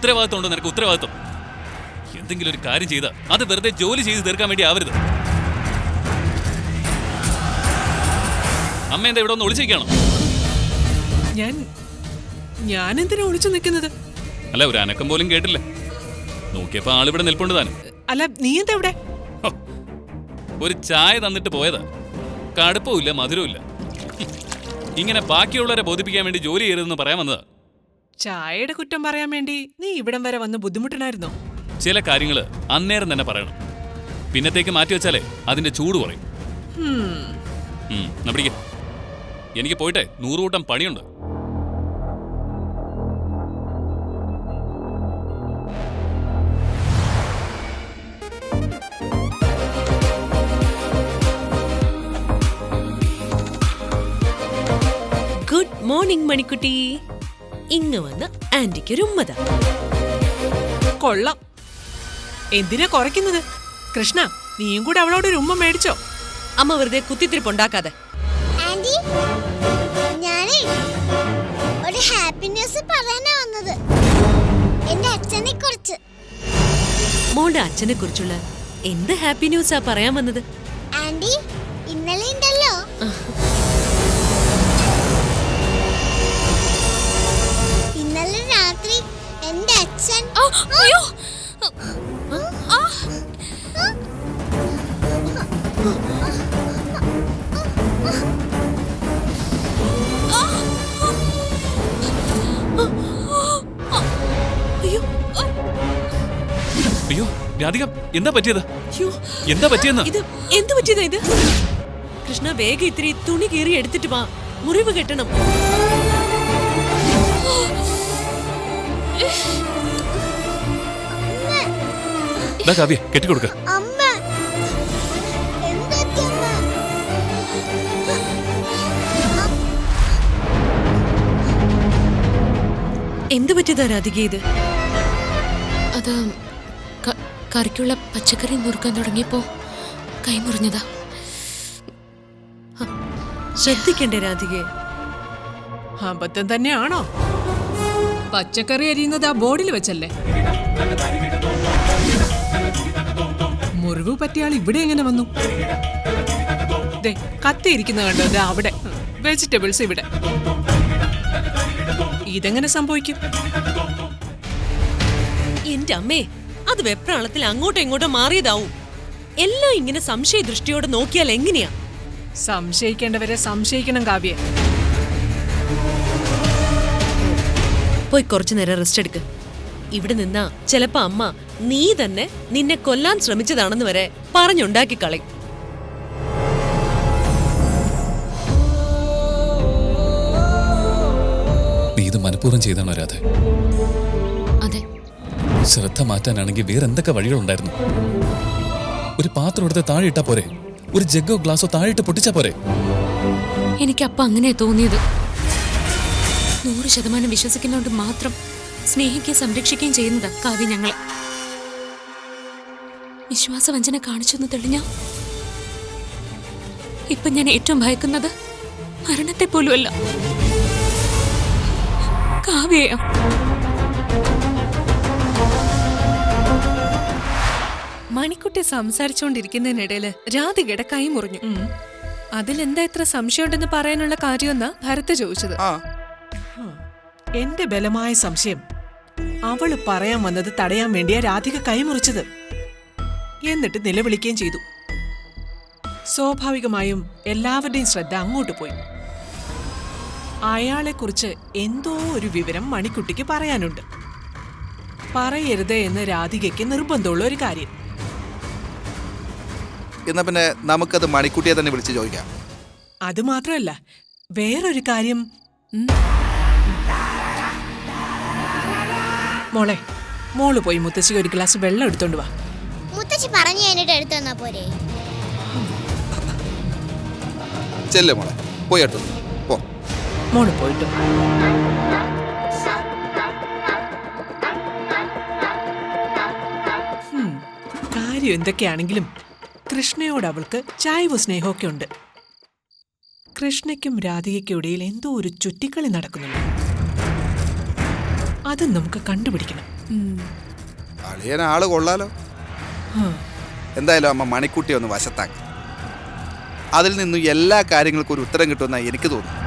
ഉത്തരവാദിത്വം ഉണ്ടോ നിനക്ക്? ഉത്തരവാദിത്വം എന്തെങ്കിലും ഒരു കാര്യം ചെയ്താ അത് വെറുതെ ജോലി ചെയ്ത് തീർക്കാൻ വേണ്ടി ആവരുത്. അമ്മ എന്താ ഇവിടെ ഒന്ന് ഒളിച്ചിരിക്കണോ? ഞാൻ എന്തിനാ ഒളിച്ചു നിൽക്കുന്നത്? അല്ല, ഒരു അനക്കം പോലും കേട്ടില്ല. നോക്കിയപ്പോ ആളിവിടെ നിൽപ്പുണ്ട് താനും. അല്ല, നീ എന്താ ഇവിടെ? ഒരു ചായ തന്നിട്ട് പോയതാ. കടുപ്പവും ഇല്ല, മധുരവും ഇല്ല. ഇങ്ങനെ ബാക്കിയുള്ളവരെ ബോധിപ്പിക്കാൻ വേണ്ടി ജോലി ചെയ്യരുതെന്ന് പറയാൻ വന്നതാ. ചായയുടെ കുറ്റം പറയാൻ വേണ്ടി നീ ഇവിടം വരെ വന്ന് ബുദ്ധിമുട്ടനായിരുന്നോ? ചില കാര്യങ്ങള് അന്നേരം തന്നെ പറയണം. പിന്നത്തേക്ക് മാറ്റി വെച്ചാലേ അതിന്റെ ചൂട് കുറയും. പിടിക്ക. എനിക്ക് പോയിട്ടെ 100 കൂട്ടം പണിയുണ്ട്. Good morning Manikutty. ഇങ്ങ് വന്ന് ആന്റിക്കൊരു ഉമ്മത. കൊള്ളാം. എന്തിനാ കുറയ്ക്കുന്നത്? കൃഷ്ണ, നീയും കൂടെ അവളോടൊരു ഉമ്മ മേടിച്ചോ? അമ്മ വെറുതെ കുത്തിത്തിരിപ്പുണ്ടാക്കാതെ. ആന്റി, ഞാനേ ഒരു ഹാപ്പി ന്യൂസ് പറയാനാ വന്നത്. എന്റെ അച്ഛനെ കുറിച്ച്. മോളുടെ അച്ഛനെ കുറിച്ചുള്ള എന്ത് ഹാപ്പി ന്യൂസാ പറയാൻ വന്നത്? ആന്റി, ഇന്നലെ ഉണ്ടല്ലോ ഇന്നലെ രാത്രി എന്റെ അച്ഛൻ അയ്യോ രാധിക, എന്താ പറ്റിയത്? എന്താ പറ്റിയെന്ന്? ഇത് എന്ത് പറ്റിയതാ ഇത്? കൃഷ്ണ, വേഗം ഇത്തിരി തുണി കീറി എടുത്തിട്ട് വാ, മുറിവ് കെട്ടണം. കാവ്യ, കെട്ടിക്കൊടുക്ക. അമ്മ, എന്ത് പറ്റിയതാ രാധിക ഇത്? അത് കറിക്കുള്ള പച്ചക്കറി നുറുക്കാൻ തുടങ്ങിയപ്പോ കൈ മുറിഞ്ഞതാ. ശ്രദ്ധിക്കണ്ടേ രാധികയെ? അബദ്ധം തന്നെയാണോ? പച്ചക്കറി അരിയുന്നത് ആ ബോർഡിൽ വെച്ചല്ലേ? മുറിവ് പറ്റിയാൾ ഇവിടെ എങ്ങനെ വന്നു? കത്തിയിരിക്കുന്ന കണ്ടോ? അവിടെ വെജിറ്റബിൾസ് ഇവിടെ. ഇതെങ്ങനെ സംഭവിക്കും? എന്റെ അമ്മേ, അത് വെപ്രാളത്തിൽ അങ്ങോട്ടോ ഇങ്ങോട്ടോ മാറിയതാവും. എല്ലാം ഇങ്ങനെ സംശയ ദൃഷ്ടിയോടെ നോക്കിയാൽ എങ്ങനെയാ? സംശയിക്കേണ്ടവരെ സംശയിക്കണം കാവ്യ. പോയി കുറച്ചു നേരം റെസ്റ്റ് എടുക്ക്. ഇവിടെ നിന്നാ ചിലപ്പോ അമ്മ നീ തന്നെ നിന്നെ കൊല്ലാൻ ശ്രമിച്ചതാണെന്ന് വരെ പറഞ്ഞുണ്ടാക്കി കളയും. നീ ഇത് മനഃപൂർവ്വം ചെയ്താണോ രാധ? അതെ. ശ്രദ്ധ മാറ്റാനാണെങ്കിൽ വേറെ എന്തൊക്കെ വഴികളുണ്ടായിരുന്നു? ഒരു പാത്രം എടുത്ത് താഴെ ഇട്ടാ പോരെ? ഒരു ജഗ്ഗോ ഗ്ലാസോ താഴെ ഇട്ട് പൊട്ടിച്ചാ പോരെ? എനിക്കപ്പ അങ്ങനെയാ തോന്നിയത്. 100% വിശ്വസിക്കുന്നോണ്ട് മാത്രം സ്നേഹിക്കുകയും സംരക്ഷിക്കുകയും ചെയ്യുന്നതാ കാവ്യ ഞങ്ങളെ. വിശ്വാസവഞ്ചന കാണിച്ചെന്ന് തെളിഞ്ഞ ഇപ്പൊ ഞാൻ ഏറ്റവും ഭയക്കുന്നത് മരണത്തെ പോലുമല്ല, കാവ്യയാ. മണിക്കുട്ടി സംസാരിച്ചുകൊണ്ടിരിക്കുന്നതിനിടയില് രാധികയുടെ കൈ മുറിഞ്ഞു. അതിലെന്താ ഇത്ര സംശയമുണ്ടെന്ന് പറയാനുള്ള കാര്യമെന്നാ ഭരത് ചോദിച്ചത്. എന്റെ ബലമായ സംശയം അവള് പറയാൻ വന്നത് തടയാൻ വേണ്ടിയാ രാധിക കൈമുറിച്ചത്. എന്നിട്ട് നിലവിളിക്കുകയും ചെയ്തു. സ്വാഭാവികമായും എല്ലാവരുടെയും ശ്രദ്ധ അങ്ങോട്ട് പോയി. അയാളെക്കുറിച്ച് എന്തോ ഒരു വിവരം മണിക്കുട്ടിക്ക് പറയാനുണ്ട്. പറയരുത് എന്ന് രാധികയ്ക്ക് നിർബന്ധമുള്ള ഒരു കാര്യം. എന്നാ പിന്നെ നമുക്കത് മണിക്കുട്ടിയെ തന്നെ വിളിച്ച് ചോദിക്കാം. അത് മാത്രമല്ല, വേറൊരു കാര്യം. മോള് പോയി മുത്തശ്ശിക്ക് ഒരു ഗ്ലാസ് വെള്ളം എടുത്തോണ്ട് വാ. മുത്തശ്ശി പറഞ്ഞു കഴിഞ്ഞിട്ട് എടുത്തു തന്നാ പോരെ? ചെല്ലേ മോളെ, പോയി എടുത്തു പോ. മോള് പോയിട്ട് കാര്യം എന്തൊക്കെയാണെങ്കിലും കൃഷ്ണയോട് അവൾക്ക് ചായവും സ്നേഹമൊക്കെ ഉണ്ട്. കൃഷ്ണയ്ക്കും രാധികയ്ക്കും ഇടയിൽ എന്തോ ഒരു ചുറ്റിക്കളി നടക്കുന്നുണ്ട്. അത് നമുക്ക് കണ്ടുപിടിക്കണം. അളിയൻ ആള് കൊള്ളാലോ. എന്തായാലും അമ്മ മണിക്കുട്ടിയെ ഒന്ന് വശത്താക്കി. അതിൽ നിന്നും എല്ലാ കാര്യങ്ങൾക്കും ഒരു ഉത്തരം കിട്ടുമെന്നാണ് എനിക്ക് തോന്നുന്നു.